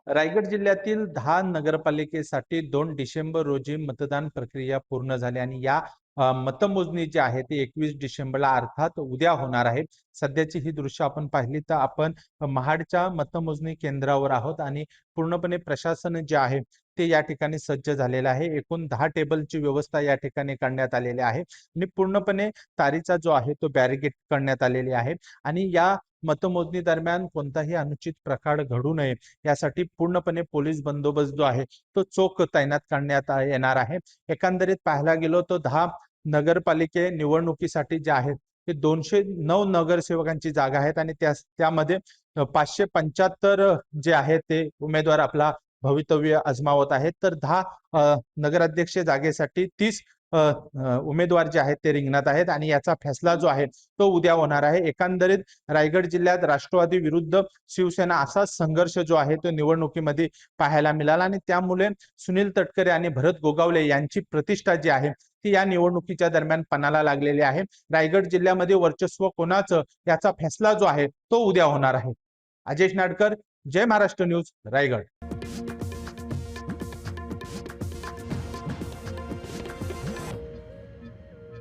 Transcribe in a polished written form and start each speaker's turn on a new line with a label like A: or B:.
A: रायगड जिल्ह्यातील 10 नगरपालिकेसाठी 2 डिसेंबर रोजी मतदान प्रक्रिया पूर्ण झाली आणि या मतमोजणी जी आहे ती 21 डिसेंबरला अर्थात उद्या होणार आहे. सध्याची ही दृश्य आपण पाहिली तर आपण महाडच्या मतमोजणी केंद्रावर आहोत आणि पूर्णपणे प्रशासन जे आहे ते या ठिकाणी सज्ज झालेलं आहे. एकूण 10 टेबलची व्यवस्था या ठिकाणी करण्यात आलेली आहे आणि पूर्णपणे तारीचा जो आहे तो बॅरिकेड करण्यात आलेली आहे आणि या मतमोजणी दरम्यान कोणताही अनुचित प्रकार घडू नये यासाठी पूर्णपणे पोलीस बंदोबस्त जो आहे तो चोख तैनात करण्यात येणार आहे. एकंदरीत पाहायला गेलो तर 10 नगरपालिके निवडणुकीसाठी जे आहेत ते 209 नगरसेवकांची जागा आहेत आणि त्यामध्ये 575 जे आहेत ते उमेदवार आपला भवितव्य आजमावत आहेत. तर 10 नगराध्यक्ष जागेसाठी 30 उमेदवार जे आहेत ते रिंगणात आहेत आणि याचा फैसला जो आहे तो उद्या होणार आहे. एकंदरीत रायगड जिल्ह्यात राष्ट्रवादी विरुद्ध शिवसेना असा संघर्ष जो आहे तो निवडणुकीमध्ये पाहायला मिळाला आणि त्यामुळे सुनील तटकरे आणि भरत गोगावले यांची प्रतिष्ठा जी आहे ती या निवडणुकीच्या दरम्यान पणाला लागलेली आहे. रायगड जिल्ह्यामध्ये वर्चस्व कोणाचं याचा फैसला जो आहे तो उद्या होणार आहे. अजेश नाडकर, जय महाराष्ट्र न्यूज, रायगड.